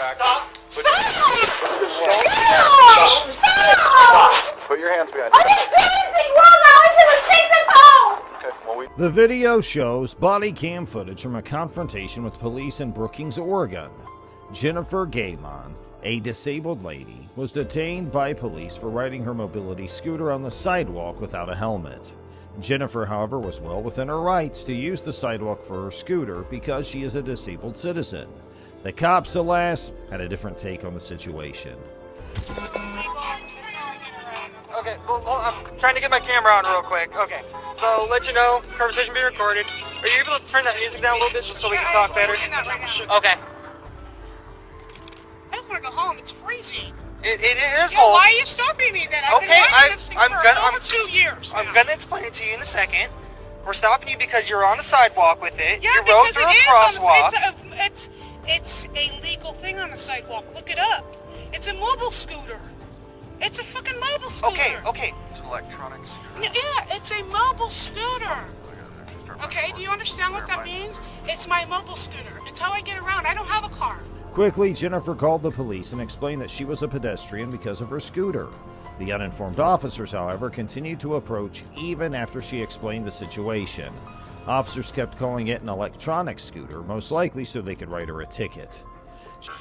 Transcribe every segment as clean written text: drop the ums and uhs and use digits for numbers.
back. Stop! Put Stop! your hands behind your back. Okay, well, The video shows body cam footage from a confrontation with police in Brookings, Oregon. Jennifer Gaymon, a disabled lady, was detained by police for riding her mobility scooter on the sidewalk without a helmet. Jennifer, however, was well within her rights to use the sidewalk for her scooter because she is a disabled citizen. The cops, alas, had a different take on the situation. Okay, well, I'm trying to get my camera on real quick. Okay, so let you know, conversation being recorded. Are you able to turn that music down a little bit just so we can talk better? Okay. I just want to go home. It's freezing. It is Yeah, cold. why are you stopping me then? I've been riding this thing for over 2 years I'm now. gonna explain it to you in a second. We're stopping you because you're on a sidewalk with it. Yeah, you rode because through it a is crosswalk. it's a legal thing on the sidewalk. Look it up. It's a mobile scooter. It's a fucking mobile scooter. Okay. it's an electronic scooter. Yeah, it's a mobile scooter. Okay, do you understand what that means? It's my mobile scooter. It's how I get around. I don't have a car. Quickly, Jennifer called the police and explained that she was a pedestrian because of her scooter. The uninformed officers, however, continued to approach even after she explained the situation. Officers kept calling it an electronic scooter, most likely so they could write her a ticket.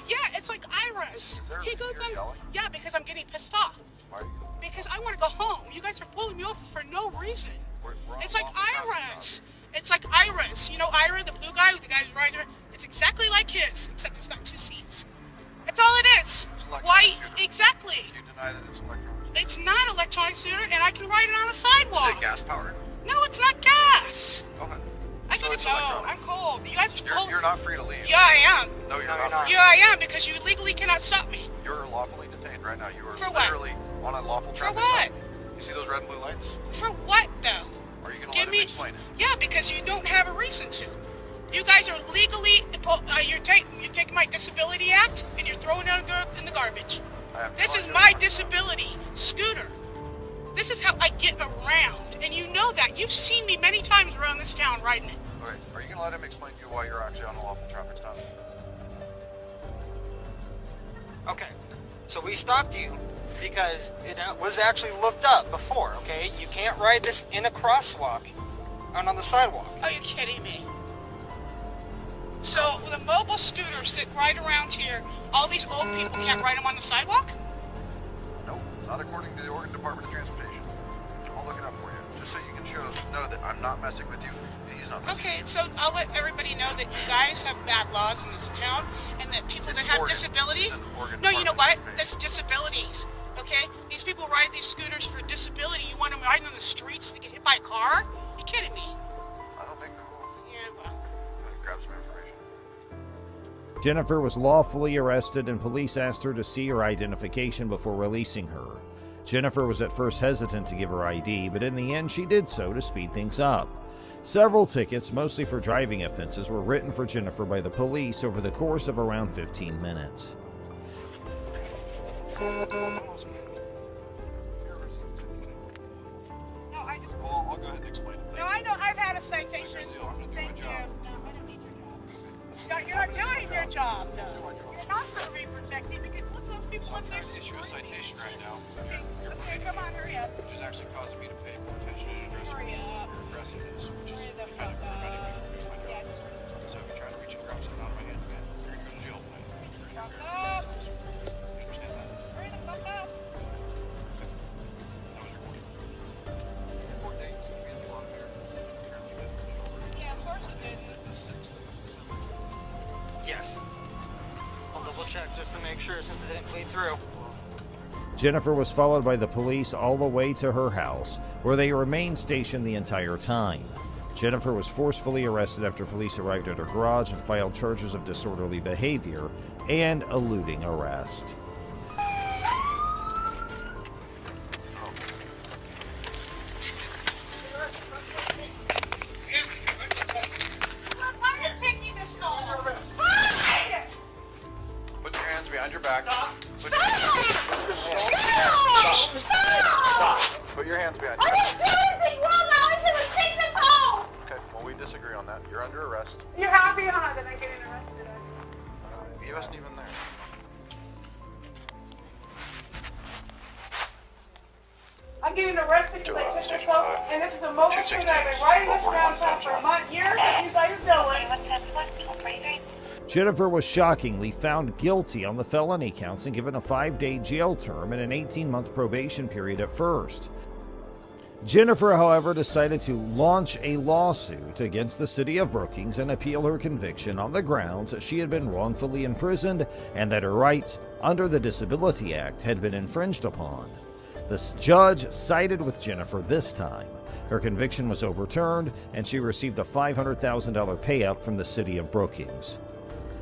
Yeah, it's like Iris. there a He goes reason on. you're yelling? Yeah, because I'm getting pissed off. Why are you? Because I want to go home. You guys are pulling me over for no reason. We're on It's like lawful traffic Iris. It's like Iris. You know Ira, the blue guy, the guy who's riding. It's exactly like his, except it's got 2 seats. That's all it is. It's electronic Why? scooter. Exactly. You deny that it's electronic? It's not electronic scooter, and I can ride it on the sidewalk. Is it gas powered? No, it's not gas. Okay. I So can it's go. electronic. I'm cold. You guys are cold. You're not free to leave. Yeah, I am. No, you're No, you're not. not. Yeah, I am because you legally cannot stop me. You're lawfully detained right now. You are For what? literally on a lawful For traffic what? stop. You see those red and blue lights? For what though? Are you going to Give let me. him explain it? Yeah, because you don't have a reason to. You guys are legally. You're taking my disability act and you're throwing it in the garbage. I have no This is idea. my disability scooter. This is how I get around, and you know that. You've seen me many times around this town riding it. Okay. Are you going to let him explain to you why you're actually on a lawful traffic stop? Okay. So we stopped you because it was actually looked up before. Okay. You can't ride this in a crosswalk and on the sidewalk. Are you kidding me? So the mobile scooters that ride around here, all these old people can't ride them on the sidewalk? Nope. Not according to the Oregon Department of Transportation. I'll look it up for you, just so you can know that I'm not messing with you and he's not messing Okay, with so I'll let everybody know that you guys have bad laws in this town, and that people It's that have Oregon. disabilities. It's an Oregon No, you know what? Department of That's disabilities. Okay, these people ride these scooters for disability. You want them riding on the streets to get hit by a car? You kidding me? you. I don't make the rules. Yeah, well. I'm going to grab some information. Jennifer was lawfully arrested and police asked her to see her identification before releasing her. Jennifer was at first hesitant to give her ID, but in the end she did so to speed things up. Several tickets, mostly for driving offenses, were written for Jennifer by the police over the course of around 15 minutes. No, I just. Well, I'll go ahead and explain it. No, I know. I've had a citation. Here's the deal. I'm gonna do my Thank you. job. No, I don't need your job. You're not doing your job, though. You're not going to be protected because look at those people I'm up there. trying to issue a citation right now. Okay, You're okay, come on, hurry up. which is actually causing me to pay more attention and address Hurry up. your aggressiveness, which is Hurry the kind of fuck preventing me up. from doing my Yeah, job. just So if you're trying to reach and grab something out of my hand, man, you're going to go to jail tonight. fuck up. You understand that? Hurry the fuck up. That was your court. Your court date is going to be in the law here. Apparently you didn't. Yeah, of course it did. The 6th of December. Yes. I'll double check just to make sure since it didn't bleed through. Jennifer was followed by the police all the way to her house, where they remained stationed the entire time. Jennifer was forcefully arrested after police arrived at her garage and filed charges of disorderly behavior and eluding arrest. Why are you taking this long? Fine! Put your hands behind your back. Stop! Stop! Stop! Put your hands behind I your back. didn't do anything wrong. I was going to take this home. Okay, well, we disagree on that. You're under arrest. You're happy or not that I get arrested? He wasn't even there. I'm getting arrested because I took this Station up, 5. and this is a mobile suit. I've been riding this around town for a month, years, if you guys know it. Jennifer was shockingly found guilty on the felony counts and given a 5-day jail term and an 18-month probation period at first. Jennifer, however, decided to launch a lawsuit against the city of Brookings and appeal her conviction on the grounds that she had been wrongfully imprisoned and that her rights under the Disability Act had been infringed upon. The judge sided with Jennifer this time. Her conviction was overturned and she received a $500,000 payout from the city of Brookings.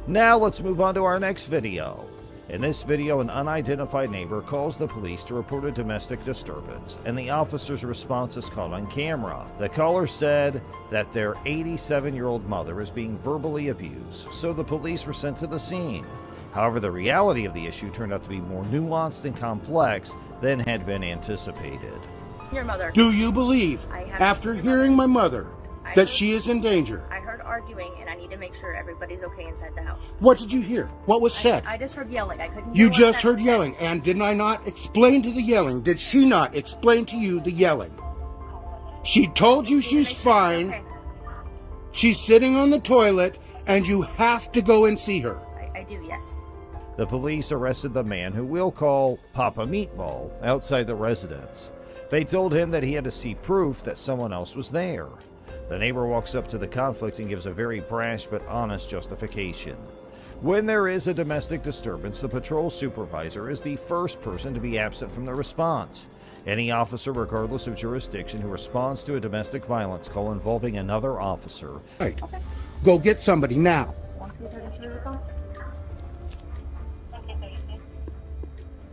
Now let's move on to our next video. In this video, an unidentified neighbor calls the police to report a domestic disturbance, and the officer's response is caught on camera. The caller said that their 87-year-old mother is being verbally abused, so the police were sent to the scene. However, the reality of the issue turned out to be more nuanced and complex than had been anticipated. Your mother. Do you believe, after hearing my mother, that she is in danger? I heard arguing, and I need to make sure everybody's okay inside the house. What did you hear? What was said? I just heard yelling. I couldn't hear You what just that heard was yelling, and did I not explain to the yelling? Did she not explain to you the yelling? She told you she's fine. Okay. She's sitting on the toilet, and you have to go and see her. I do, yes. The police arrested the man who we'll call Papa Meatball outside the residence. They told him that he had to see proof that someone else was there. The neighbor walks up to the conflict and gives a very brash but honest justification. When there is a domestic disturbance, the patrol supervisor is the first person to be absent from the response. Any officer, regardless of jurisdiction, who responds to a domestic violence call involving another officer. Right. Go get somebody now.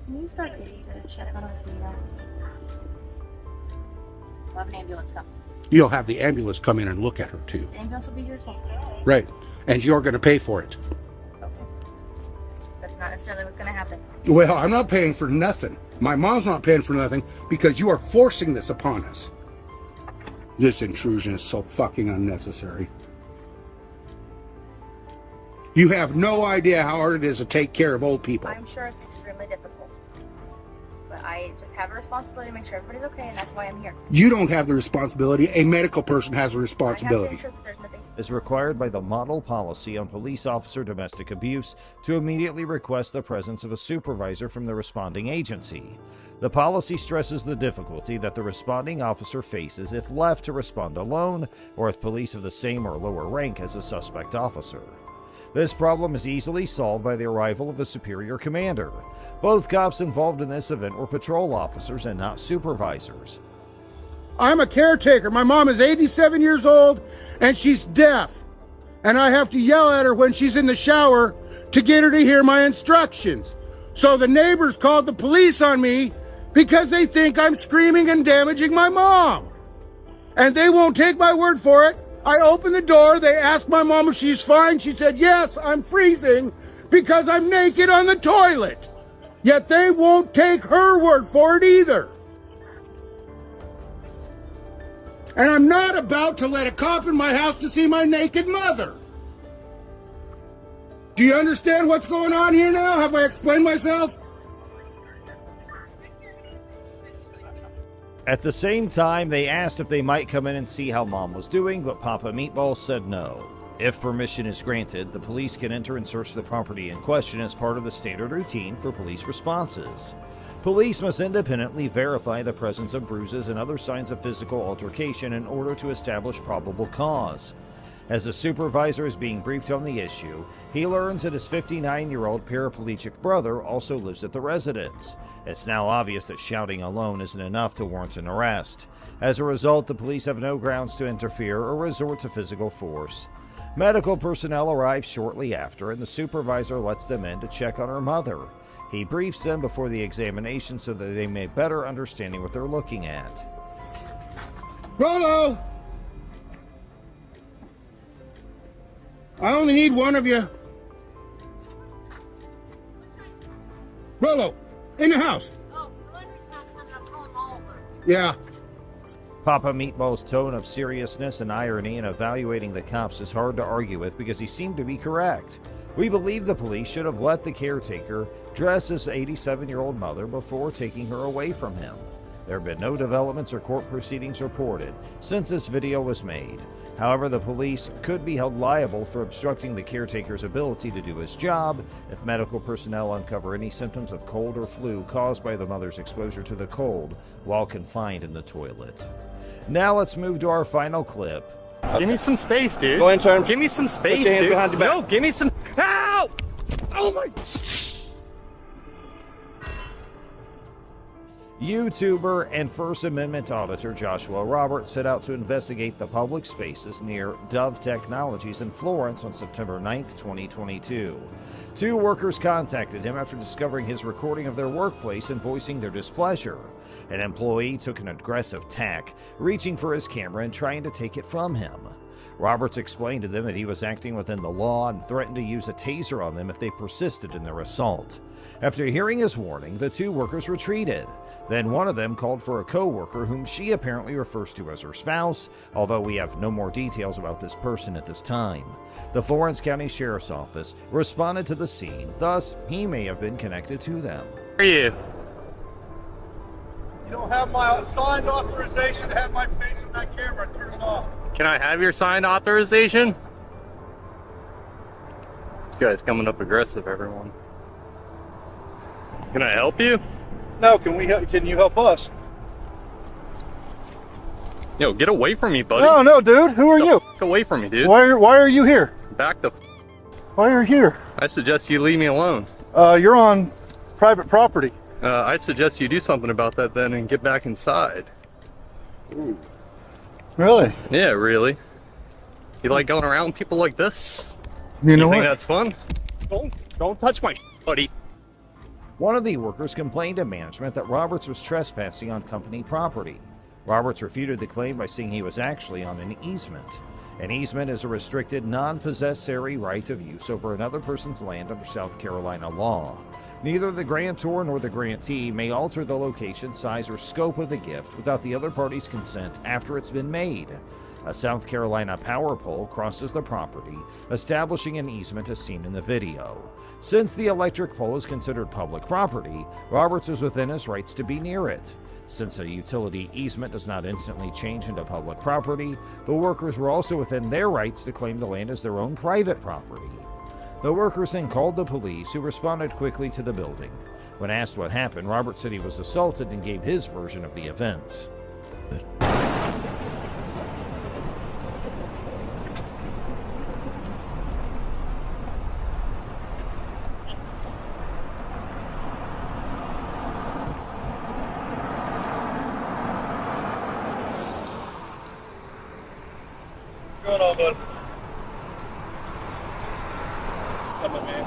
Can you start getting to check on her feet? We'll have an ambulance come. You'll have the ambulance come in and look at her, too. The ambulance will be here as well. Right. And you're going to pay for it. Okay. That's not necessarily what's going to happen. Well, I'm not paying for nothing. My mom's not paying for nothing because you are forcing this upon us. This intrusion is so fucking unnecessary. You have no idea how hard it is to take care of old people. I'm sure it's extremely difficult. But I just have a responsibility to make sure everybody's okay, and that's why I'm here. You don't have the responsibility. A medical person has the I have to responsibility. ensure that there's nothing. Is required by the model policy on police officer domestic abuse to immediately request the presence of a supervisor from the responding agency. The policy stresses the difficulty that the responding officer faces if left to respond alone or with police of the same or lower rank as a suspect officer. This problem is easily solved by the arrival of a superior commander. Both cops involved in this event were patrol officers and not supervisors. I'm a caretaker. My mom is 87 years old and she's deaf. And I have to yell at her when she's in the shower to get her to hear my instructions. So the neighbors called the police on me because they think I'm screaming and damaging my mom. And they won't take my word for it. I opened the door. They asked my mom if she's fine. She said, yes, I'm freezing because I'm naked on the toilet. Yet they won't take her word for it either. And I'm not about to let a cop in my house to see my naked mother. Do you understand what's going on here now? Have I explained myself? At the same time, they asked if they might come in and see how Mom was doing, but Papa Meatball said no. If permission is granted, the police can enter and search the property in question as part of the standard routine for police responses. Police must independently verify the presence of bruises and other signs of physical altercation in order to establish probable cause. As the supervisor is being briefed on the issue, he learns that his 59-year-old paraplegic brother also lives at the residence. It's now obvious that shouting alone isn't enough to warrant an arrest. As a result, the police have no grounds to interfere or resort to physical force. Medical personnel arrive shortly after, and the supervisor lets them in to check on her mother. He briefs them before the examination so that they may better understand what they're looking at. Rollo! I only need one of you. Rollo, in the house. Oh, the laundry's not coming. I'm calling all over. Yeah. Papa Meatball's tone of seriousness and irony in evaluating the cops is hard to argue with because he seemed to be correct. We believe the police should have let the caretaker dress his 87-year-old mother before taking her away from him. There have been no developments or court proceedings reported since this video was made. However, the police could be held liable for obstructing the caretaker's ability to do his job if medical personnel uncover any symptoms of cold or flu caused by the mother's exposure to the cold while confined in the toilet. Now let's move to our final clip. Give me some space, dude. Go ahead and turn. Give me some space, Put your hands dude. behind your back. No, give me some. Ow! Oh my. YouTuber and First Amendment auditor Joshua Roberts set out to investigate the public spaces near Dove Technologies in Florence on September 9, 2022. Two workers contacted him after discovering his recording of their workplace and voicing their displeasure. An employee took an aggressive tack, reaching for his camera and trying to take it from him. Roberts explained to them that he was acting within the law and threatened to use a taser on them if they persisted in their assault. After hearing his warning, the two workers retreated. Then one of them called for a co-worker whom she apparently refers to as her spouse, although we have no more details about this person at this time. The Florence County Sheriff's Office responded to the scene, thus he may have been connected to them. Where are you? You don't have my signed authorization to have my face in that camera. Turn it off. Can I have your signed authorization? This guy's coming up aggressive, everyone. Can I help you? No, can we help? Can you help us? Yo, get away from me, buddy. No, dude. Who are you? Get away from me, dude. Why are you here? Back the. Why are you here? I suggest you leave me alone. You're on private property. I suggest you do something about that then and get back inside. Really? Yeah, really. You like going around with people like this? You know You think what? that's fun? Don't touch my buddy. One of the workers complained to management that Roberts was trespassing on company property. Roberts refuted the claim by saying he was actually on an easement. An easement is a restricted, non-possessory right of use over another person's land under South Carolina law. Neither the grantor nor the grantee may alter the location, size, or scope of the gift without the other party's consent after it's been made. A South Carolina power pole crosses the property, establishing an easement as seen in the video. Since the electric pole is considered public property, Roberts is within his rights to be near it. Since a utility easement does not instantly change into public property, the workers were also within their rights to claim the land as their own private property. The workers then called the police, who responded quickly to the building. When asked what happened, Roberts said he was assaulted and gave his version of the events. What's going on, bud? Come on, man.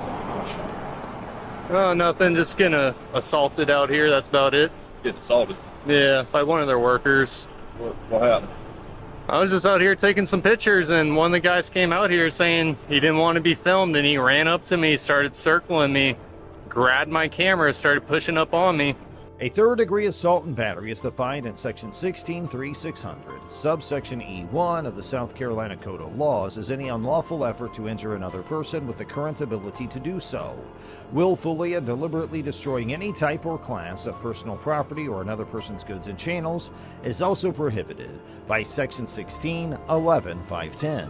Oh, nothing. Just getting assaulted out here. That's about it. Getting assaulted. Yeah, by one of their workers. What happened? I was just out here taking some pictures, and one of the guys came out here saying he didn't want to be filmed, and he ran up to me, started circling me, grabbed my camera, started pushing up on me. A third-degree assault and battery is defined in Section 16-3600, subsection E1 of the South Carolina Code of Laws as any unlawful effort to injure another person with the current ability to do so. Willfully and deliberately destroying any type or class of personal property or another person's goods and channels is also prohibited by Section 16-11-510.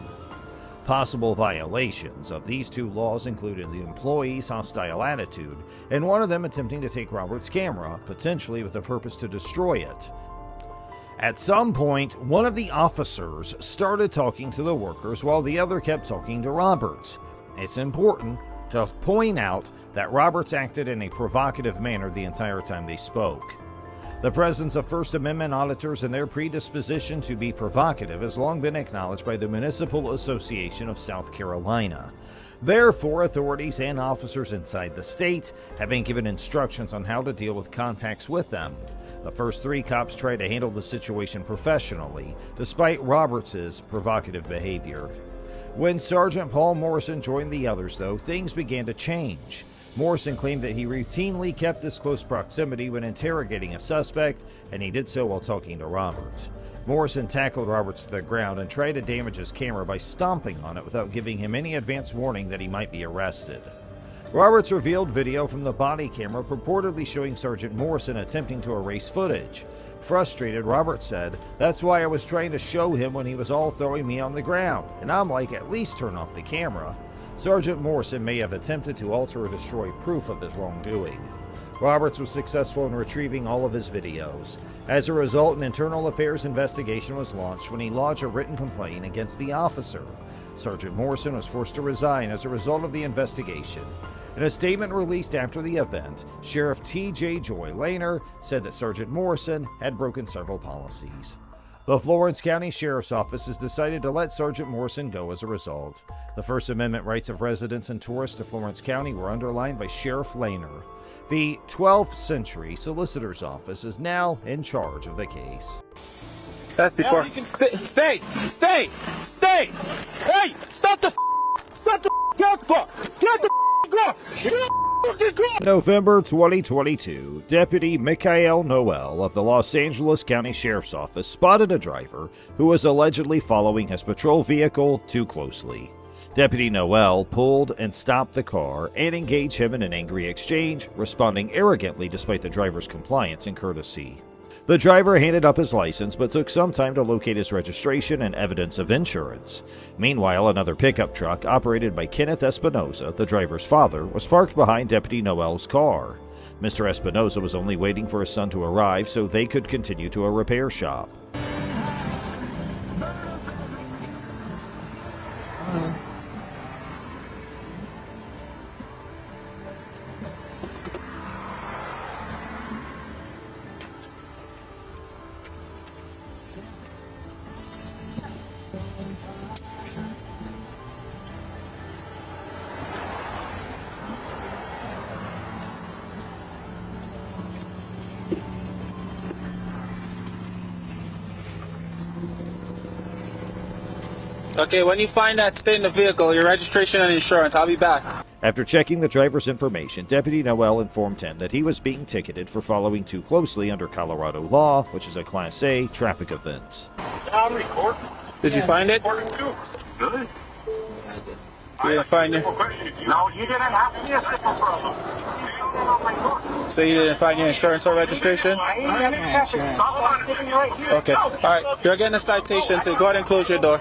Possible violations of these two laws included the employee's hostile attitude and one of them attempting to take Robert's camera, potentially with the purpose to destroy it. At some point, one of the officers started talking to the workers while the other kept talking to Roberts. It's important to point out that Roberts acted in a provocative manner the entire time they spoke. The presence of First Amendment auditors and their predisposition to be provocative has long been acknowledged by the Municipal Association of South Carolina. Therefore, authorities and officers inside the state have been given instructions on how to deal with contacts with them. The first three cops tried to handle the situation professionally, despite Roberts' provocative behavior. When Sergeant Paul Morrison joined the others, though, things began to change. Morrison claimed that he routinely kept this close proximity when interrogating a suspect, and he did so while talking to Roberts. Morrison tackled Roberts to the ground and tried to damage his camera by stomping on it without giving him any advance warning that he might be arrested. Roberts revealed video from the body camera purportedly showing Sergeant Morrison attempting to erase footage. Frustrated, Roberts said, "That's why I was trying to show him when he was all throwing me on the ground, and I'm like, at least turn off the camera." Sergeant Morrison may have attempted to alter or destroy proof of his wrongdoing. Roberts was successful in retrieving all of his videos. As a result, an internal affairs investigation was launched when he lodged a written complaint against the officer. Sergeant Morrison was forced to resign as a result of the investigation. In a statement released after the event, Sheriff T.J. Joy Lehner said that Sergeant Morrison had broken several policies. The Florence County Sheriff's Office has decided to let Sergeant Morrison go as a result. The First Amendment rights of residents and tourists of Florence County were underlined by Sheriff Lehner. The 12th Century Solicitor's Office is now in charge of the case. That's before. You can stay. Hey, stop the car. Get the car. November 2022, Deputy Michael Noel of the Los Angeles County Sheriff's Office spotted a driver who was allegedly following his patrol vehicle too closely. Deputy Noel pulled and stopped the car and engaged him in an angry exchange, responding arrogantly despite the driver's compliance and courtesy. The driver handed up his license but took some time to locate his registration and evidence of insurance. Meanwhile, another pickup truck operated by Kenneth Espinoza, the driver's father, was parked behind Deputy Noel's car. Mr. Espinoza was only waiting for his son to arrive so they could continue to a repair shop. Okay, when you find that, stay in the vehicle, your registration and insurance. I'll be back. After checking the driver's information, Deputy Noel informed him that he was being ticketed for following too closely under Colorado law, which is a Class A traffic offense. Did you find it? Good. You didn't find it? No, you didn't have to be a simple problem. So you didn't find your insurance or registration? I ain't got any insurance. Okay. All right. You're getting a citation, so go ahead and close your door.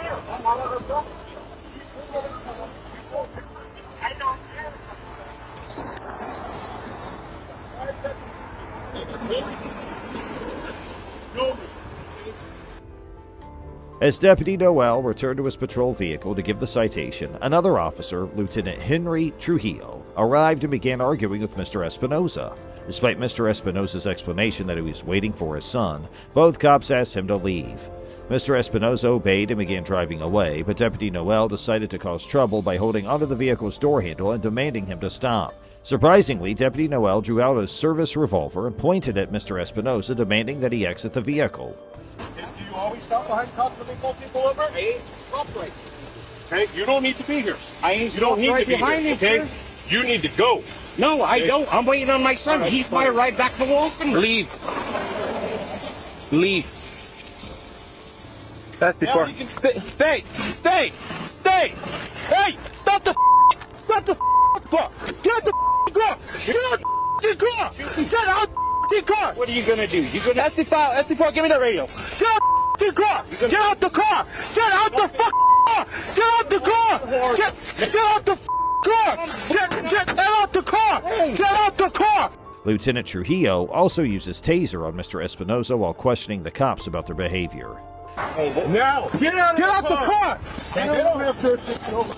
As Deputy Noel returned to his patrol vehicle to give the citation, another officer, Lieutenant Henry Trujillo, arrived and began arguing with Mr. Espinoza. Despite Mr. Espinoza's explanation that he was waiting for his son, both cops asked him to leave. Mr. Espinoza obeyed and began driving away, but Deputy Noel decided to cause trouble by holding onto the vehicle's door handle and demanding him to stop. Surprisingly, Deputy Noel drew out a service revolver and pointed at Mr. Espinoza, demanding that he exit the vehicle. Do you always stop behind cops when they pull people over? I ain't stopped right. Okay, you don't need to be here. I ain't you don't need right to be here, okay? Sir. You need to go. No, I don't. I'm waiting on my son. Right, he's my ride back to Wilson. Leave. Leave. That's before. Now you can stay. Hey, stop the car. Get the car. Get out the car. Get out the car. What are you gonna do? You gonna? SD4, give me the radio. Get out the car. Get out the car. Get out the car. Get out the car. Get out the car. Get out the car. Get out the car. Lieutenant Trujillo also uses taser on Mr. Espinoza while questioning the cops about their behavior. Now, get out the car. They don't have jurisdiction over.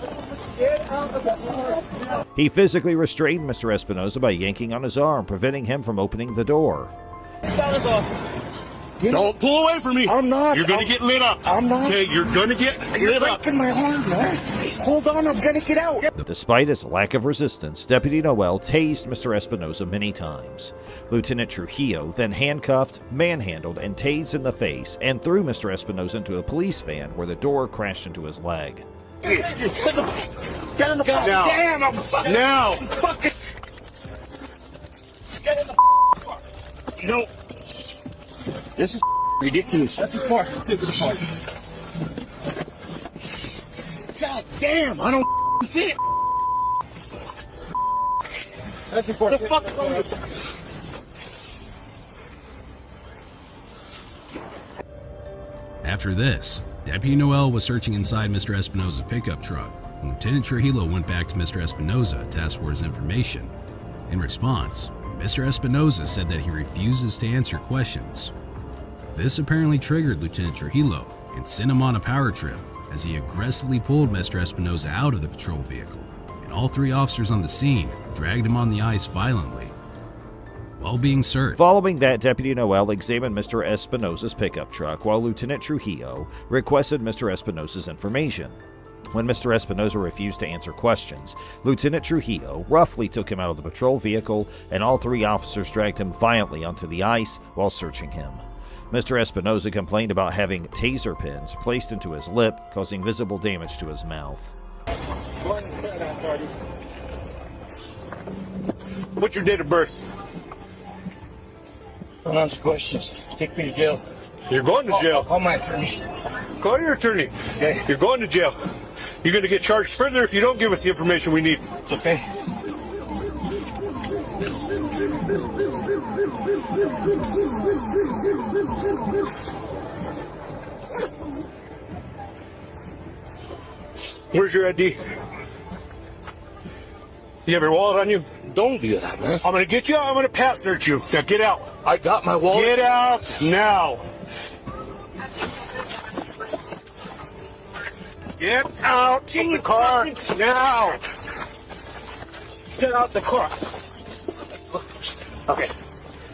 Get out of the car. He physically restrained Mr. Espinoza by yanking on his arm, preventing him from opening the door. Don't pull away from me. I'm not. You're going to get lit up. I'm not. Okay, you're going to get lit up. You're breaking my arm, man. Hold on, I'm going to get out. Despite his lack of resistance, Deputy Noel tased Mr. Espinoza many times. Lieutenant Trujillo then handcuffed, manhandled, and tased in the face and threw Mr. Espinoza into a police van where the door crashed into his leg. Get in the car. Now. Damn, I'm fucking. Now. Fucking. Get in the car. No. This is ridiculous. That's the car. Take the car. God damn, I don't fit. That's important. The fuck is wrong with After this, Deputy Noel was searching inside Mr. Espinosa's pickup truck, and Lieutenant Trujillo went back to Mr. Espinosa to ask for his information. In response, Mr. Espinosa said that he refuses to answer questions. This apparently triggered Lieutenant Trujillo and sent him on a power trip as he aggressively pulled Mr. Espinosa out of the patrol vehicle, and all 3 officers on the scene dragged him on the ice violently. While being searched. Following that, Deputy Noel examined Mr. Espinosa's pickup truck while Lieutenant Trujillo requested Mr. Espinosa's information. When Mr. Espinosa refused to answer questions, Lieutenant Trujillo roughly took him out of the patrol vehicle, and all 3 officers dragged him violently onto the ice while searching him. Mr. Espinosa complained about having taser pins placed into his lip, causing visible damage to his mouth. What's your date of birth? Don't answer questions. Take me to jail. You're going to jail. Call my attorney. Call your attorney. Okay. You're going to jail. You're going to get charged further if you don't give us the information we need. It's okay. Where's your ID? You have your wallet on you? Don't do that, man. I'm going to get you out. I'm going to pat search you. Now get out. I got my wallet. Get out now. Get out of the car now. Get out the car. Okay.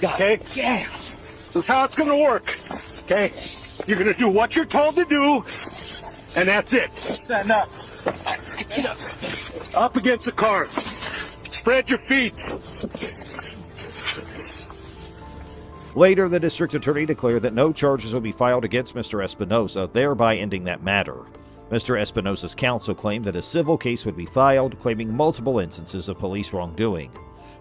Okay? Yeah. This is how it's going to work. Okay? You're going to do what you're told to do, and that's it. Stand up. Get up. Up against the car. Spread your feet. Later, the district attorney declared that no charges will be filed against Mr. Espinosa, thereby ending that matter. Mr. Espinosa's counsel claimed that a civil case would be filed, claiming multiple instances of police wrongdoing.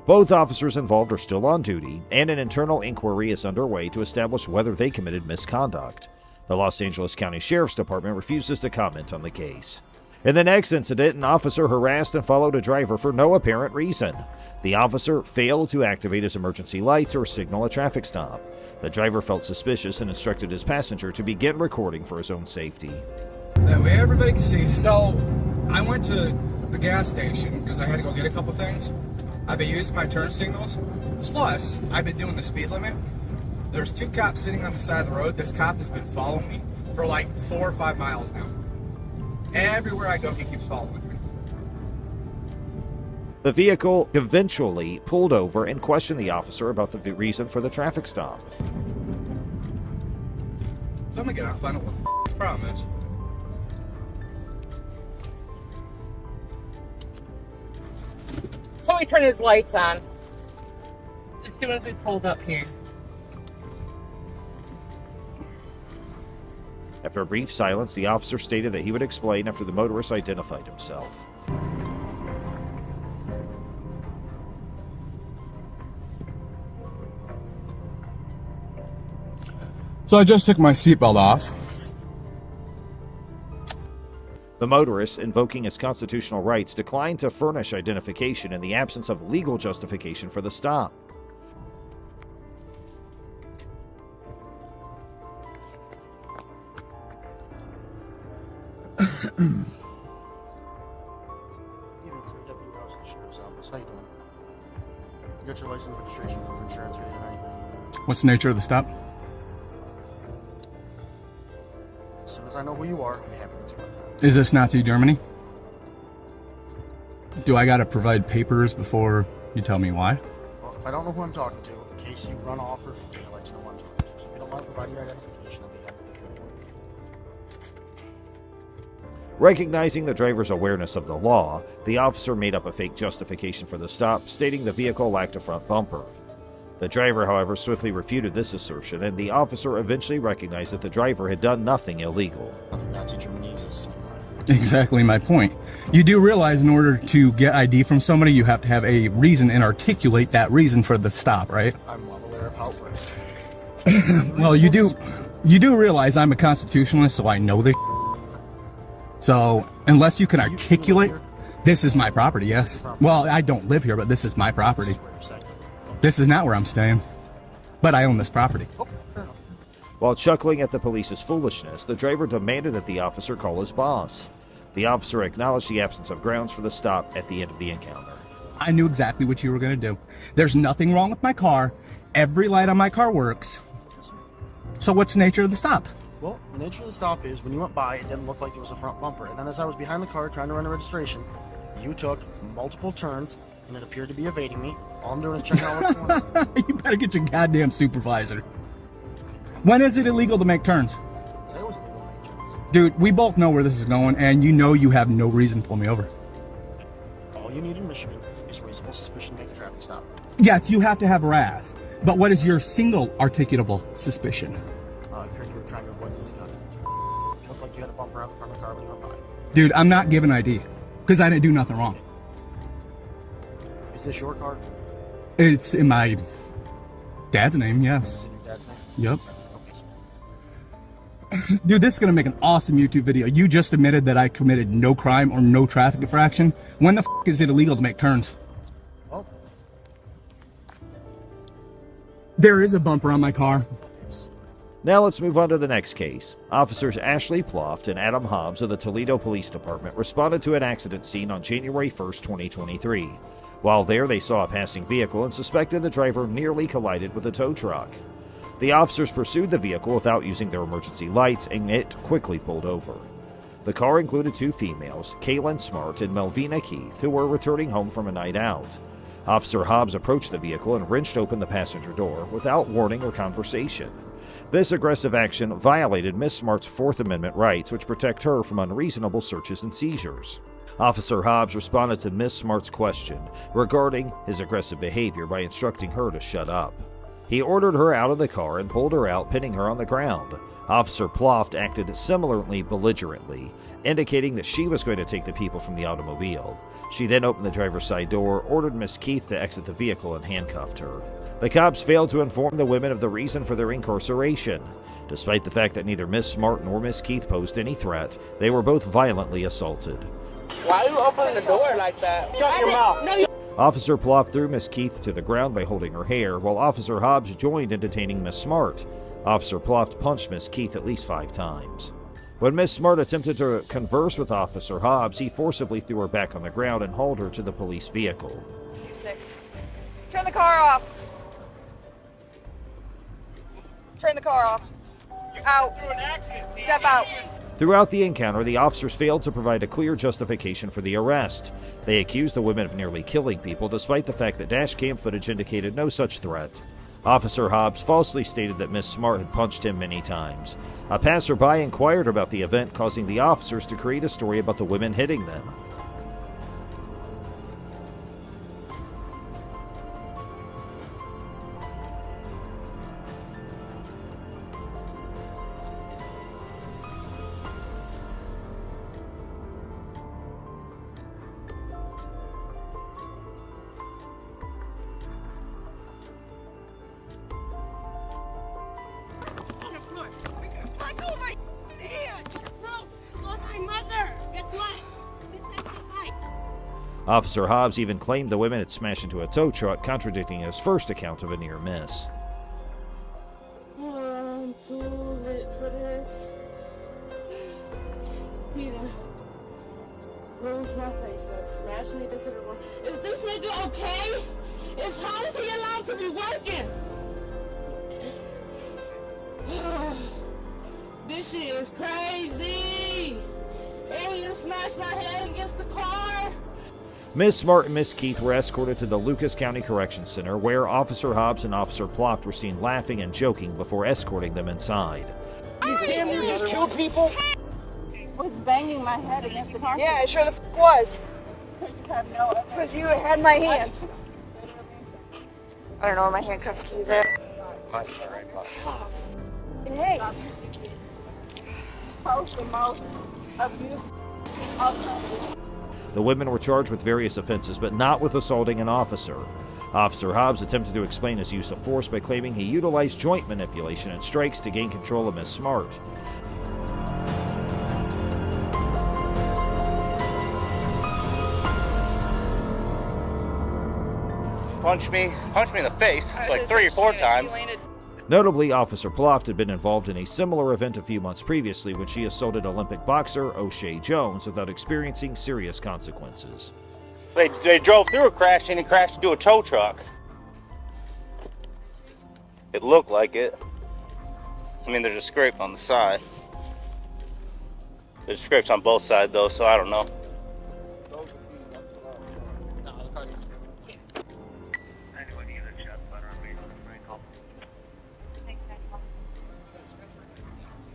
Both officers involved are still on duty, and an internal inquiry is underway to establish whether they committed misconduct. The Los Angeles County Sheriff's Department refuses to comment on the case. In the next incident, an officer harassed and followed a driver for no apparent reason. The officer failed to activate his emergency lights or signal a traffic stop. The driver felt suspicious and instructed his passenger to begin recording for his own safety. That way everybody can see. So, I went to the gas station because I had to go get a couple things. I've been using my turn signals. Plus, I've been doing the speed limit. There's 2 cops sitting on the side of the road. This cop has been following me for like 4 or 5 miles now. Everywhere I go, he keeps following me. The vehicle eventually pulled over and questioned the officer about the reason for the traffic stop. So I'm gonna get out and find out what the problem is. So he turned his lights on as soon as we pulled up here. After a brief silence, the officer stated that he would explain after the motorist identified himself. So I just took my seatbelt off. The motorist, invoking his constitutional rights, declined to furnish identification in the absence of legal justification for the stop. You got your license, registration, proof of insurance ready tonight. What's the nature of the stop? As soon as I know who you are, I'll be happy to explain that. Is this Nazi Germany? Do I gotta provide papers before you tell me why? Well, if I don't know who I'm talking to, in case you run off or flee, I'll let you know who I'm talking to. So if you don't mind providing your identification, I'll be happy to do it for you. Recognizing the driver's awareness of the law, the officer made up a fake justification for the stop, stating the vehicle lacked a front bumper. The driver, however, swiftly refuted this assertion, and the officer eventually recognized that the driver had done nothing illegal. Nazi Germany exists anymore. Exactly my point. You do realize in order to get ID from somebody, you have to have a reason and articulate that reason for the stop, right? I'm well aware of how it works. Well, you do realize I'm a constitutionalist, so I know this. So, unless you can articulate This is my property, yes. Well, I don't live here, but this is my property. This is not where I'm staying, but I own this property. While chuckling at the police's foolishness, the driver demanded that the officer call his boss. The officer acknowledged the absence of grounds for the stop at the end of the encounter. I knew exactly what you were going to do. There's nothing wrong with my car. Every light on my car works. So what's the nature of the stop? Well, the nature of the stop is when you went by, it didn't look like there was a front bumper. And then as I was behind the car trying to run a registration, you took multiple turns and it appeared to be evading me. All I'm doing is checking out what's going on. You better get your goddamn supervisor. When is it illegal to make turns? Say it was illegal to make turns. Dude, we both know where this is going, and you know you have no reason to pull me over. All you need in Michigan is reasonable suspicion to make a traffic stop. Yes, you have to have RAS. But what is your single articulable suspicion? It appeared you were trying to avoid police contact. It looked like you had a bumper out in front of the car when you went by. Dude, I'm not giving ID, because I didn't do nothing wrong. Is this your car? It's in my dad's name, yes. Is it your dad's name? Yep. Dude, this is going to make an awesome YouTube video. You just admitted that I committed no crime or no traffic infraction. When the f*** is it illegal to make turns? Well, there is a bumper on my car. Now let's move on to the next case. Officers Ashley Ploft and Adam Hobbs of the Toledo Police Department responded to an accident scene on January 1st, 2023. While there, they saw a passing vehicle and suspected the driver nearly collided with a tow truck. The officers pursued the vehicle without using their emergency lights, and it quickly pulled over. The car included two females, Kaylin Smart and Melvina Keith, who were returning home from a night out. Officer Hobbs approached the vehicle and wrenched open the passenger door without warning or conversation. This aggressive action violated Miss Smart's Fourth Amendment rights, which protect her from unreasonable searches and seizures. Officer Hobbs responded to Miss Smart's question regarding his aggressive behavior by instructing her to shut up. He ordered her out of the car and pulled her out, pinning her on the ground. Officer Ploft acted similarly belligerently, indicating that she was going to take the people from the automobile. She then opened the driver's side door, ordered Miss Keith to exit the vehicle, and handcuffed her. The cops failed to inform the women of the reason for their incarceration. Despite the fact that neither Miss Smart nor Miss Keith posed any threat, they were both violently assaulted. Why are you opening the door like that? Shut your mouth. No, Officer Ploft threw Miss Keith to the ground by holding her hair, while Officer Hobbs joined in detaining Miss Smart. Officer Ploft punched Miss Keith at least 5 times. When Miss Smart attempted to converse with Officer Hobbs, he forcibly threw her back on the ground and hauled her to the police vehicle. 6. Turn the car off. Turn the car off. Out. Step out. Throughout the encounter, the officers failed to provide a clear justification for the arrest. They accused the women of nearly killing people, despite the fact that dash cam footage indicated no such threat. Officer Hobbs falsely stated that Miss Smart had punched him many times. A passerby inquired about the event, causing the officers to create a story about the women hitting them. Let go of my hand! Oh, my mother! That's why. Officer Hobbs even claimed the women had smashed into a tow truck, contradicting his first account of a near miss. Oh, I'm too lit for this. Peter, bruise my face up, smash me into the room. Is this nigga okay? How is he allowed to be working? This shit is crazy. And you smashed my head against the car. Miss Smart and Miss Keith were escorted to the Lucas County Correction Center, where Officer Hobbs and Officer Ploft were seen laughing and joking before escorting them inside. You damn near just killed people? Was banging my head against the car. Yeah, it sure the was. Because you had my hand. I don't know where my handcuff keys are. Hey. The women were charged with various offenses, but not with assaulting an officer. Officer Hobbs attempted to explain his use of force by claiming he utilized joint manipulation and strikes to gain control of Miss Smart. punched me in the face like 3 or 4 times. Notably, Officer Ploft had been involved in a similar event a few months previously when she assaulted Olympic boxer O'Shea Jones without experiencing serious consequences. They drove through a crash and crashed into a tow truck. It looked like it. I mean, there's a scrape on the side. There's scrapes on both sides though, so I don't know.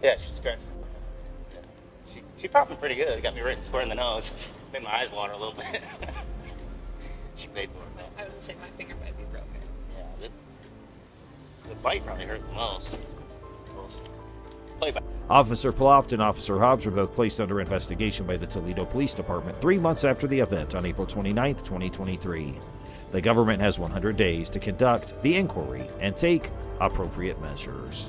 Yeah, she scratched. Yeah. She popped me pretty good. Got me right square in the nose. Made my eyes water a little bit. She paid for it though. I was gonna say my finger might be broken. Yeah, the bite probably hurt the most. Officer Ploft and Officer Hobbs were both placed under investigation by the Toledo Police Department 3 months after the event on April 29, 2023. The government has 100 days to conduct the inquiry and take appropriate measures.